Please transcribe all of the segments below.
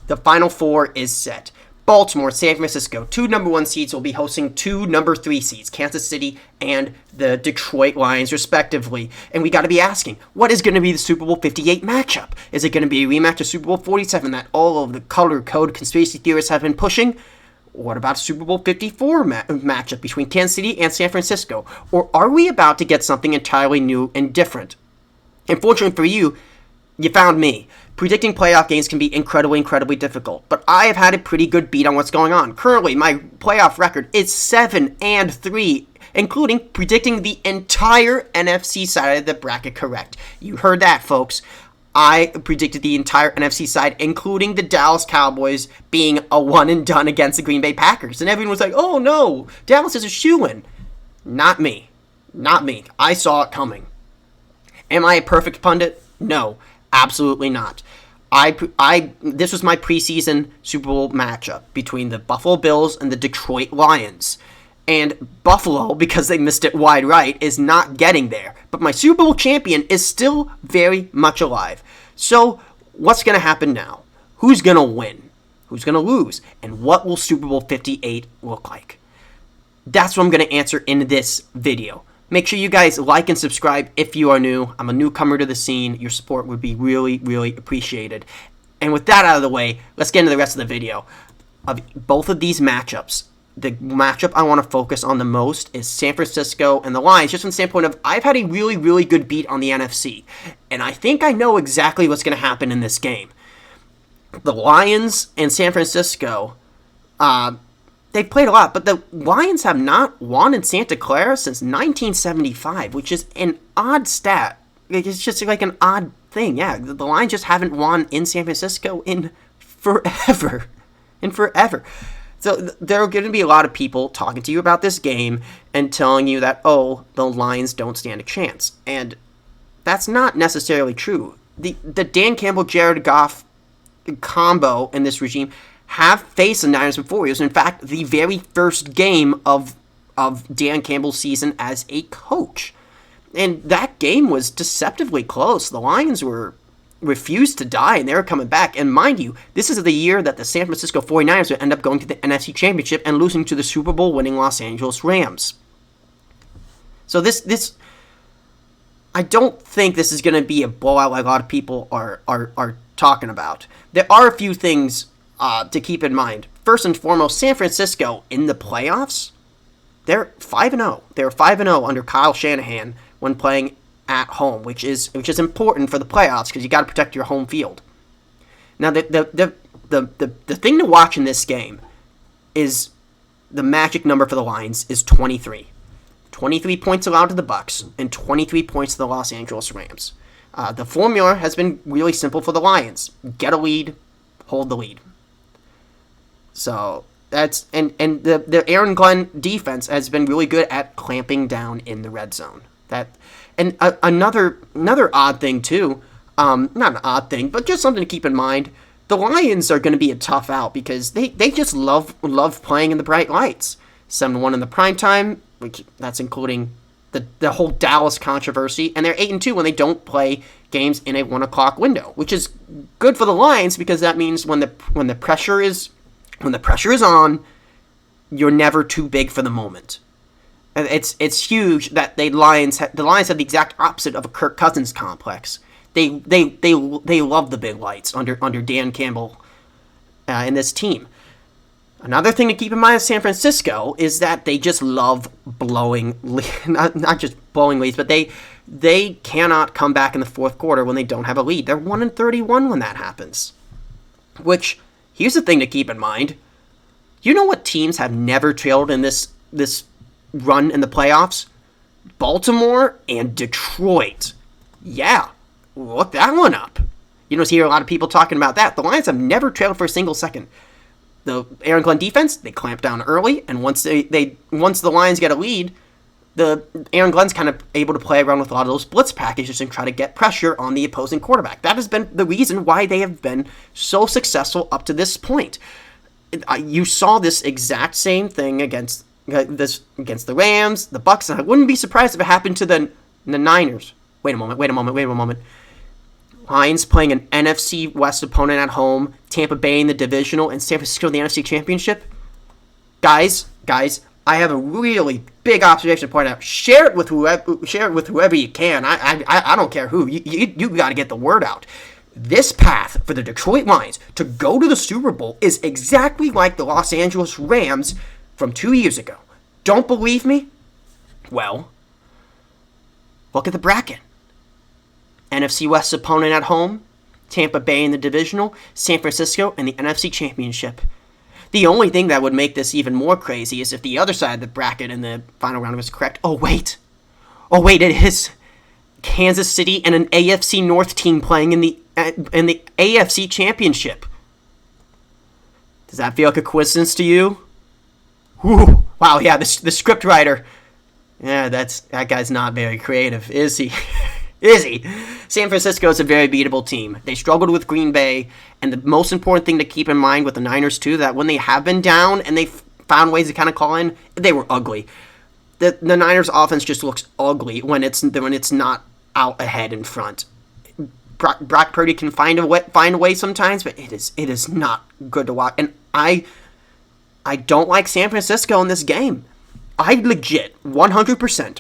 The Final Four is set. Baltimore, San Francisco, 2 number 1 seeds will be hosting 2 number 3 seeds, Kansas City and the Detroit Lions, respectively. And we got to be asking, what is going to be the Super Bowl 58 matchup? Is it going to be a rematch of Super Bowl 47 that all of the color code conspiracy theorists have been pushing? What about Super Bowl 54 matchup between Kansas City and San Francisco? Or are we about to get something entirely new and different? Unfortunately for you, you found me. Predicting playoff games can be incredibly, incredibly difficult, but I have had a pretty good beat on what's going on. Currently, my playoff record is 7-3, including predicting the entire NFC side of the bracket correct. You heard that, folks. I predicted the entire NFC side, including the Dallas Cowboys being a one-and-done against the Green Bay Packers. And everyone was like, oh no, Dallas is a shoo-in. Not me. Not me. I saw it coming. Am I a perfect pundit? No. Absolutely not. This was my preseason Super Bowl matchup between the Buffalo Bills and the Detroit Lions. And Buffalo, because they missed it wide right, is not getting there. But my Super Bowl champion is still very much alive. So, what's going to happen now? Who's going to win? Who's going to lose? And what will Super Bowl 58 look like? That's what I'm going to answer in this video. Make sure you guys like and subscribe if you are new. I'm a newcomer to the scene. Your support would be really, really appreciated. And with that out of the way, let's get into the rest of the video. Of both of these matchups, the matchup I want to focus on the most is San Francisco and the Lions, just from the standpoint of I've had a really, really good beat on the NFC. And I think I know exactly what's going to happen in this game. The Lions and San Francisco, they've played a lot, but the Lions have not won in Santa Clara since 1975, which is an odd stat. It's just like an odd thing. Yeah, the Lions just haven't won in San Francisco in forever. So there are going to be a lot of people talking to you about this game and telling you that, oh, the Lions don't stand a chance. And that's not necessarily true. The Dan Campbell, Jared Goff combo in this regime have faced the Niners before. It was, in fact, the very first game of Dan Campbell's season as a coach. And that game was deceptively close. The Lions refused to die, and they were coming back. And mind you, this is the year that the San Francisco 49ers would end up going to the NFC Championship and losing to the Super Bowl winning Los Angeles Rams. So this I don't think this is going to be a blowout like a lot of people are talking about. There are a few things to keep in mind. First and foremost, San Francisco in the playoffs, they're 5-0. They were 5-0 under Kyle Shanahan when playing at home, which is important for the playoffs because you got to protect your home field. Now, the thing to watch in this game is the magic number for the Lions is 23. 23 points allowed to the Bucks and 23 points to the Los Angeles Rams. The formula has been really simple for the Lions: get a lead, hold the lead. So that's and the Aaron Glenn defense has been really good at clamping down in the red zone. Another odd thing too, not an odd thing, but just something to keep in mind. The Lions are going to be a tough out because they just love playing in the bright lights. 7-1 in the primetime, which that's including the whole Dallas controversy, and they're 8-2 when they don't play games in a 1 o'clock window, which is good for the Lions because that means when the pressure is on, you're never too big for the moment. It's huge that the Lions have the exact opposite of a Kirk Cousins complex. They love the big lights under Dan Campbell and this team. Another thing to keep in mind with San Francisco is that they just love blowing, not just blowing leads, but they cannot come back in the fourth quarter when they don't have a lead. They're 1-31 when that happens. Which, here's the thing to keep in mind. You know what teams have never trailed in this run in the playoffs? Baltimore and Detroit. Yeah, look that one up. You don't hear a lot of people talking about that. The Lions have never trailed for a single second. The Aaron Glenn defense, they clamp down early, and once the Lions get a lead, the Aaron Glenn's kind of able to play around with a lot of those blitz packages and try to get pressure on the opposing quarterback. That has been the reason why they have been so successful up to this point. You saw this exact same thing against the Rams, the Bucks, and I wouldn't be surprised if it happened to the Niners. Wait a moment. Lions playing an NFC West opponent at home, Tampa Bay in the Divisional, and San Francisco in the NFC Championship. Guys, I have a really big observation to point out. Share it with whoever you can. I don't care who. You got to get the word out. This path for the Detroit Lions to go to the Super Bowl is exactly like the Los Angeles Rams from 2 years ago. Don't believe me? Well, look at the bracket. NFC West opponent at home, Tampa Bay in the Divisional, San Francisco in the NFC Championship. The only thing that would make this even more crazy is if the other side of the bracket in the final round was correct. Oh, wait, it is Kansas City and an AFC North team playing in the AFC Championship. Does that feel like a coincidence to you? Whew. Wow, yeah, the script writer. Yeah, that guy's not very creative, is he? Is he? San Francisco is a very beatable team. They struggled with Green Bay, and the most important thing to keep in mind with the Niners, too, that when they have been down and they found ways to kind of call in, they were ugly. The Niners' offense just looks ugly when it's not out ahead in front. Brock Purdy can find a way sometimes, but it is not good to watch. And I don't like San Francisco in this game. I legit, 100%,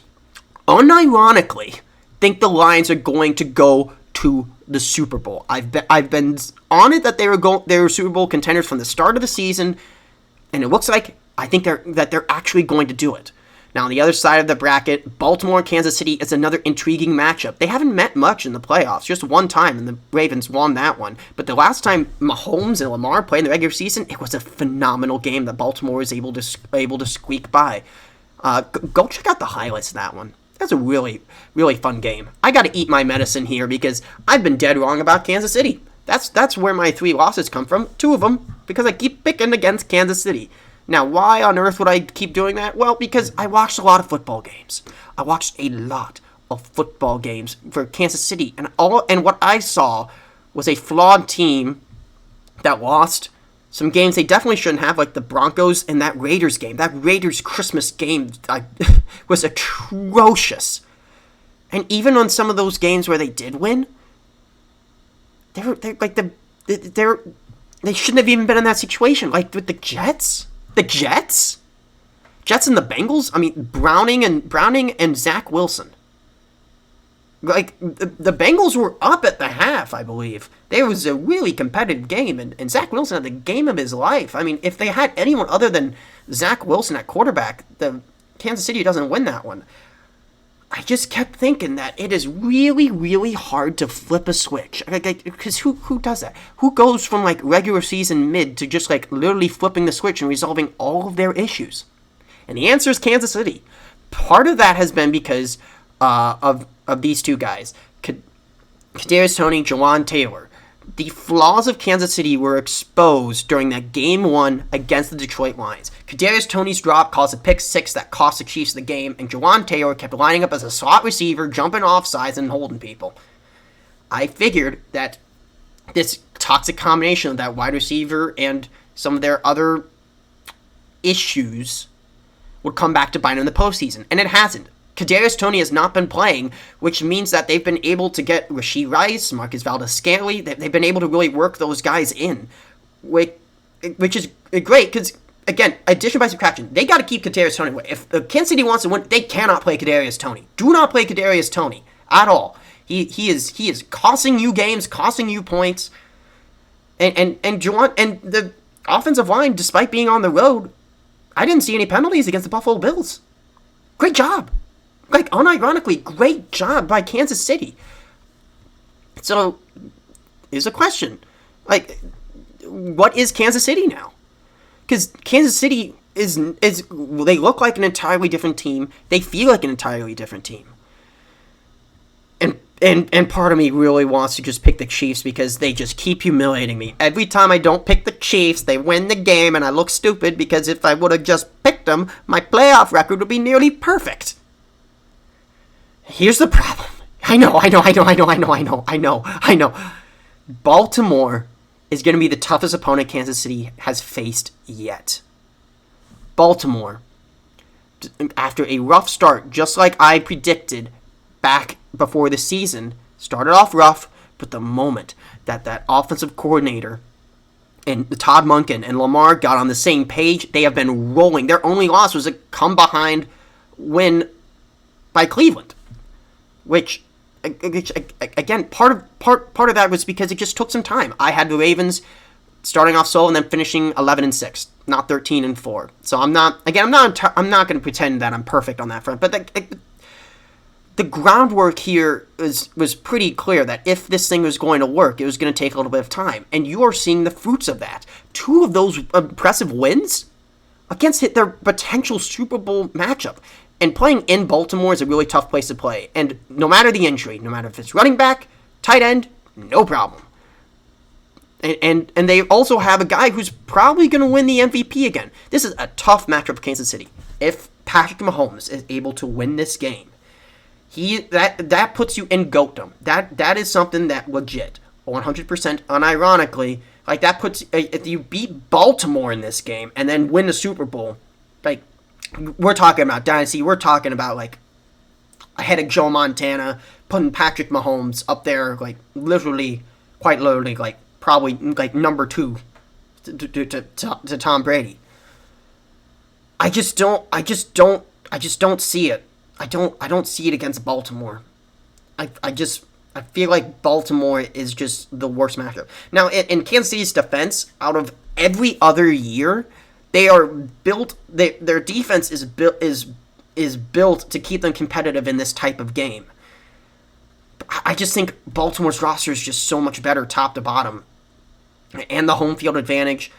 unironically, think the Lions are going to go to the Super Bowl. I've been on it that they were Super Bowl contenders from the start of the season, and it looks like I think they're actually going to do it. Now, on the other side of the bracket, Baltimore and Kansas City is another intriguing matchup. They haven't met much in the playoffs, just one time, and the Ravens won that one. But the last time Mahomes and Lamar played in the regular season, it was a phenomenal game that Baltimore was able to squeak by. Go check out the highlights of that one. That's a really, really fun game. I got to eat my medicine here because I've been dead wrong about Kansas City. That's where my 3 losses come from. 2 of them because I keep picking against Kansas City. Now, why on earth would I keep doing that? Well, because I watched a lot of football games. I watched a lot of football games for Kansas City, and what I saw was a flawed team that lost some games they definitely shouldn't have, like the Broncos and that Raiders game. That Raiders Christmas game was atrocious. And even on some of those games where they did win, they shouldn't have even been in that situation. Like with the Jets. Jets and the Bengals. I mean, Browning and Zach Wilson. Like the Bengals were up at the half, I believe. There was a really competitive game, and Zach Wilson had the game of his life. I mean, if they had anyone other than Zach Wilson at quarterback, the Kansas City doesn't win that one. I just kept thinking that it is really, really hard to flip a switch. Because who does that? Who goes from like regular season mid to just like literally flipping the switch and resolving all of their issues? And the answer is Kansas City. Part of that has been because of these two guys, Kadarius Toney, Jawan Taylor. The flaws of Kansas City were exposed during that Game 1 against the Detroit Lions. Kadarius Toney's drop caused a pick 6 that cost the Chiefs the game, and Jawan Taylor kept lining up as a slot receiver, jumping off sides and holding people. I figured that this toxic combination of that wide receiver and some of their other issues would come back to bite them in the postseason, and it hasn't. Kadarius Toney has not been playing, which means that they've been able to get Rashee Rice, Marcus Valdes-Scantling. They've been able to really work those guys in, which is great because, again, addition by subtraction, they got to keep Kadarius Toney away. If Kansas City wants to win, they cannot play Kadarius Toney. Do not play Kadarius Toney at all. He is costing you games, costing you points, and the offensive line, despite being on the road, I didn't see any penalties against the Buffalo Bills. Great job. Like, unironically, great job by Kansas City. So, here's a question. Like, what is Kansas City now? Because Kansas City is they look like an entirely different team. They feel like an entirely different team. And part of me really wants to just pick the Chiefs because they just keep humiliating me. Every time I don't pick the Chiefs, they win the game, and I look stupid because if I would have just picked them, my playoff record would be nearly perfect. Here's the problem. I know. Baltimore is going to be the toughest opponent Kansas City has faced yet. Baltimore, after a rough start, just like I predicted back before the season, started off rough, But the moment that offensive coordinator and Todd Monken and Lamar got on the same page, they have been rolling. Their only loss was a come-behind win by Cleveland, which again, part of that was because it just took some time. I had the Ravens starting off slow and then finishing 11-6, not 13-4. So I'm not going to pretend that I'm perfect on that front, but the groundwork here was pretty clear that if this thing was going to work, it was going to take a little bit of time. And you are seeing the fruits of that. 2 of those impressive wins against their potential Super Bowl matchup. And playing in Baltimore is a really tough place to play. And no matter the injury, no matter if it's running back, tight end, no problem. And they also have a guy who's probably going to win the MVP again. This is a tough matchup for Kansas City. If Patrick Mahomes is able to win this game, that puts you in GOATdom. That is something that legit, 100% unironically, like that puts, if you beat Baltimore in this game and then win the Super Bowl, like, we're talking about dynasty. We're talking about like ahead of Joe Montana, putting Patrick Mahomes up there, like quite literally, like probably like number 2 to Tom Brady. I just don't see it. I don't see it against Baltimore. I feel like Baltimore is just the worst matchup. Now, in Kansas City's defense, out of every other year, they are built. Their defense is built to keep them competitive in this type of game. I just think Baltimore's roster is just so much better, top to bottom, and the home field advantage.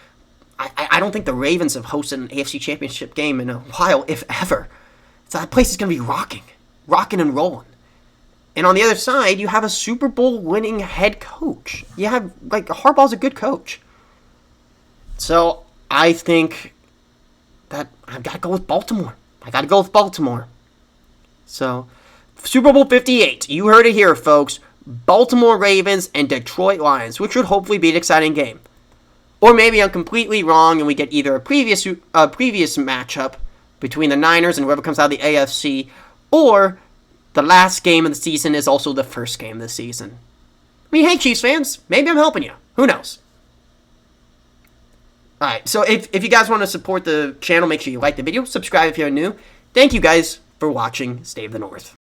I don't think the Ravens have hosted an AFC Championship game in a while, if ever. So that place is going to be rocking and rolling. And on the other side, you have a Super Bowl winning head coach. You have, like, Harbaugh's a good coach. So I think that I've got to go with Baltimore. So, Super Bowl 58. You heard it here, folks. Baltimore Ravens and Detroit Lions, which would hopefully be an exciting game. Or maybe I'm completely wrong and we get either a previous matchup between the Niners and whoever comes out of the AFC, or the last game of the season is also the first game of the season. I mean, hey, Chiefs fans, maybe I'm helping you. Who knows? Alright, so if you guys want to support the channel, make sure you like the video, subscribe if you're new. Thank you guys for watching Stay of the North.